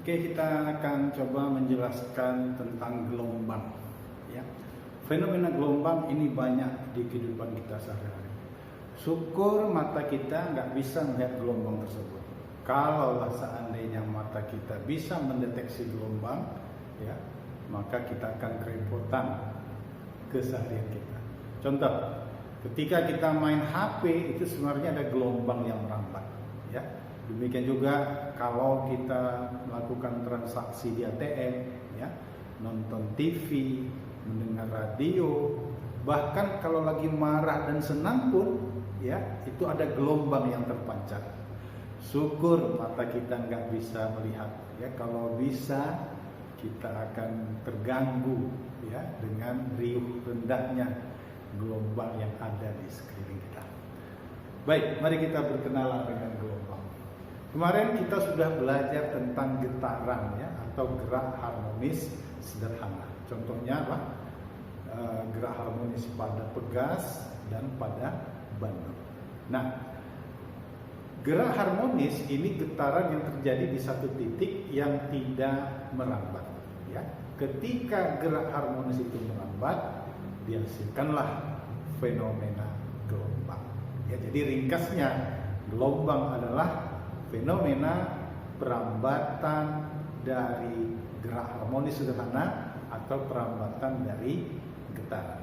Oke, kita akan coba menjelaskan tentang gelombang. Ya, fenomena gelombang ini banyak di kehidupan kita sehari-hari. Syukur mata kita nggak bisa melihat gelombang tersebut. Kalau seandainya mata kita bisa mendeteksi gelombang, ya, maka kita akan kerepotan keseharian kita. Contoh, ketika kita main HP itu sebenarnya ada gelombang yang merambat. Ya, demikian juga kalau kita melakukan transaksi di ATM, ya, nonton TV, mendengar radio, bahkan kalau lagi marah dan senang pun, ya, itu ada gelombang yang terpancar. Syukur mata kita nggak bisa melihat, ya. Kalau bisa kita akan terganggu, ya, dengan riuh rendahnya gelombang yang ada di sekeliling kita. Baik, mari kita berkenalan dengan gelombang. Kemarin kita sudah belajar tentang getaran, ya, atau gerak harmonis sederhana. Contohnya apa? Gerak harmonis pada pegas dan pada bandul. Nah, gerak harmonis ini getaran yang terjadi di satu titik yang tidak merambat. Ya, ketika gerak harmonis itu merambat, dihasilkanlah fenomena gelombang. Ya, jadi ringkasnya, gelombang adalah fenomena perambatan dari gerak harmonis sederhana atau perambatan dari getaran.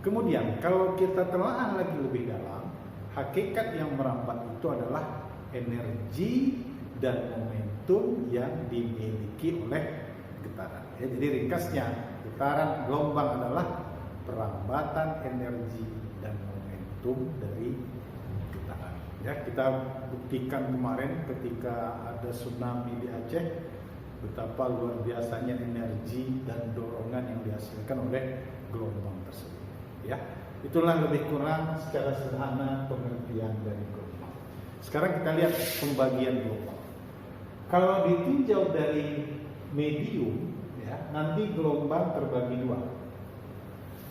Kemudian kalau kita telaah lagi lebih dalam, hakikat yang merambat itu adalah energi dan momentum yang dimiliki oleh getaran. Ya, jadi ringkasnya, getaran gelombang adalah perambatan energi dan momentum dari getaran. Ya, kita buktikan kemarin ketika ada tsunami di Aceh, betapa luar biasanya energi dan dorongan yang dihasilkan oleh gelombang tersebut. Ya, itulah lebih kurang secara sederhana pengertian dari gelombang. Sekarang kita lihat pembagian gelombang. Kalau ditinjau dari medium, ya, nanti gelombang terbagi dua.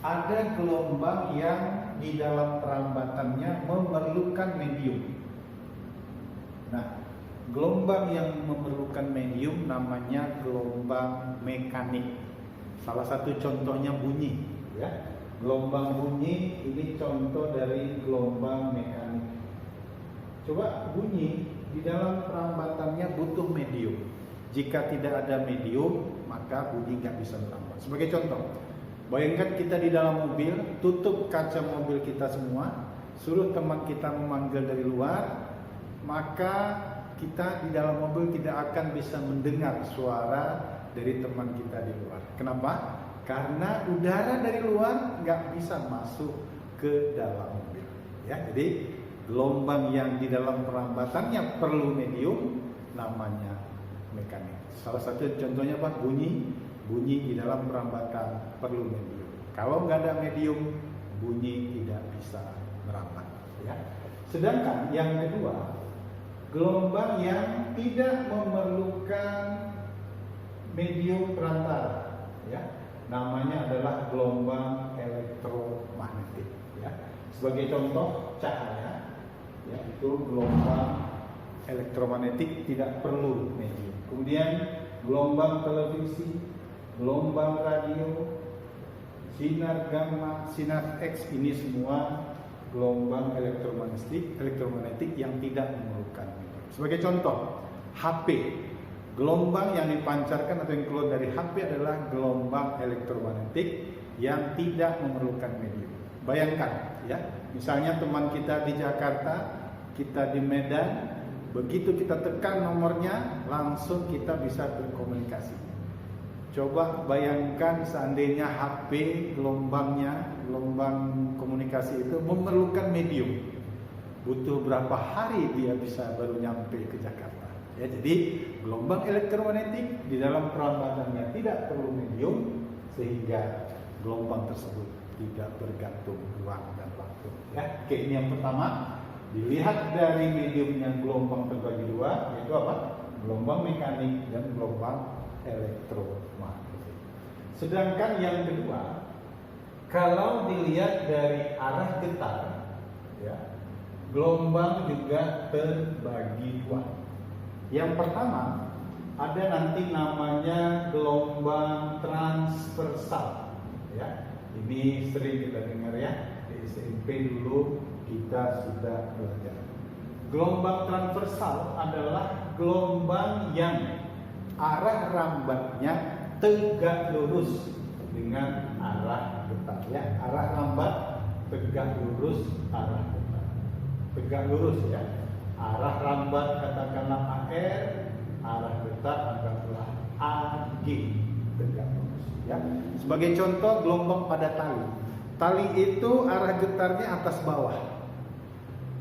Ada gelombang yang di dalam perambatannya memerlukan medium. Nah, gelombang yang memerlukan medium namanya gelombang mekanik. Salah satu contohnya bunyi, ya. Gelombang bunyi ini contoh dari gelombang mekanik. Coba bunyi di dalam perambatannya butuh medium. Jika tidak ada medium, maka bunyi nggak bisa merambat. Sebagai contoh, bayangkan kita di dalam mobil, tutup kaca mobil kita semua, suruh teman kita memanggil dari luar, maka kita di dalam mobil tidak akan bisa mendengar suara dari teman kita di luar. Kenapa? Karena udara dari luar nggak bisa masuk ke dalam mobil. Ya, jadi gelombang yang di dalam perambatannya perlu medium namanya mekanik. Salah satu contohnya apa? Bunyi di dalam perambatan perlu medium. Kalau nggak ada medium, bunyi tidak bisa merambat. Ya. Sedangkan yang kedua, gelombang yang tidak memerlukan medium perantara, ya, namanya adalah gelombang elektromagnetik. Ya. Sebagai contoh, cahaya, ya, itu gelombang elektromagnetik tidak perlu medium. Kemudian gelombang televisi, gelombang radio, sinar gamma, sinar X, ini semua gelombang elektromagnetik yang tidak memerlukan medium. Sebagai contoh, HP, gelombang yang dipancarkan atau yang keluar dari HP adalah gelombang elektromagnetik yang tidak memerlukan medium. Bayangkan, ya, misalnya teman kita di Jakarta, kita di Medan, begitu kita tekan nomornya, langsung kita bisa berkomunikasi. Coba bayangkan seandainya HP gelombang komunikasi itu memerlukan medium. Butuh berapa hari dia bisa baru nyampe ke Jakarta. Ya, jadi gelombang elektromagnetik di dalam perambatannya tidak perlu medium, sehingga gelombang tersebut tidak bergantung ruang dan waktu. Ya, oke, ini yang pertama. Dilihat dari mediumnya gelombang terbagi dua, yaitu apa? Gelombang mekanik dan gelombang elektromagnetik. Sedangkan yang kedua, kalau dilihat dari arah getar, ya, gelombang juga terbagi dua. Yang pertama, ada nanti namanya gelombang transversal. Ya, ini sering kita dengar ya, di SMP dulu kita sudah belajar. Gelombang transversal adalah gelombang yang arah rambatnya tegak lurus dengan arah getar. Ya, arah rambat tegak lurus arah getar. Tegak lurus ya. Arah rambat katakanlah AR, arah getar anggaplah AG, tegak lurus ya. Sebagai contoh gelombang pada tali. Tali itu arah getarnya atas bawah.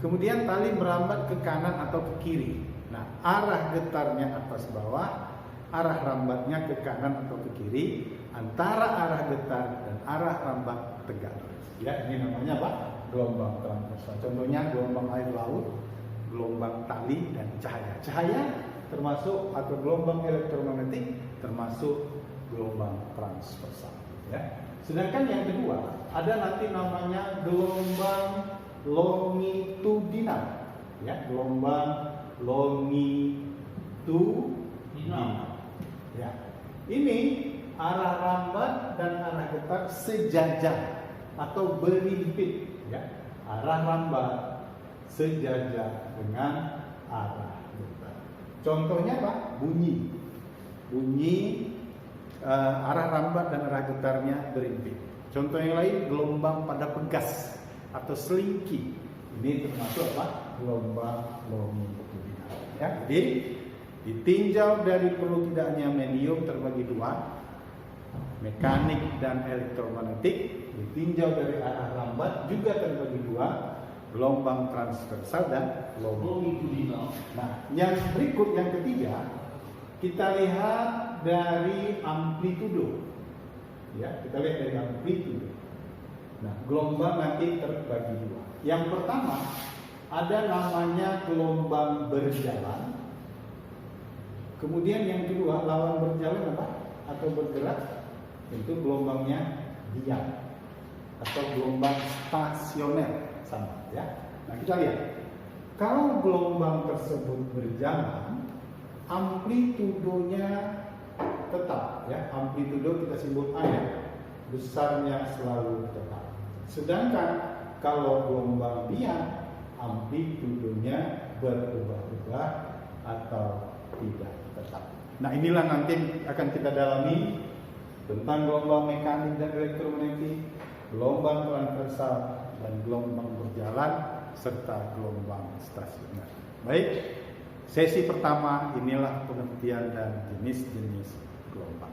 Kemudian tali merambat ke kanan atau ke kiri. Nah, arah getarnya atas bawah, arah rambatnya ke kanan atau ke kiri, antara arah getar dan arah rambat tegak lurus. Ya, ini namanya apa? Gelombang transversal. Contohnya gelombang air laut, gelombang tali dan cahaya. Cahaya termasuk atau gelombang elektromagnetik termasuk gelombang transversal. Ya. Sedangkan yang kedua ada nanti namanya gelombang longitudinal. Ya, gelombang longitudinal. Ya, ini arah rambat dan arah getar sejajar atau berimpit. Ya, arah rambat sejajar dengan arah getar. Contohnya apa? Bunyi arah rambat dan arah getarnya berimpit. Contoh yang lain gelombang pada pegas atau selingki. Ini termasuk apa? Gelombang longitudinal. Ya, jadi ditinjau dari perlu tidaknya medium terbagi dua, mekanik dan elektromagnetik. Ditinjau dari arah rambat juga terbagi dua, gelombang transversal dan longitudinal. Nah, yang berikut yang ketiga kita lihat dari amplitudo. Ya, kita lihat dari amplitudo. Nah, gelombang nanti terbagi dua. Yang pertama ada namanya gelombang berjalan. Kemudian yang kedua, lawan berjalan apa? Atau bergerak, itu gelombangnya diam atau gelombang stasioner, sama ya. Nah, kita lihat. Kalau gelombang tersebut berjalan, amplitudonya tetap ya. Amplitudo kita sebut A ya. Besarnya selalu tetap. Sedangkan kalau gelombang diam, amplitudonya berubah-ubah atau tidak tetap. Nah, inilah nanti akan kita dalami tentang gelombang mekanik dan elektromagnetik, gelombang transversal dan gelombang berjalan serta gelombang stasioner. Baik, sesi pertama inilah pengertian dan jenis-jenis gelombang.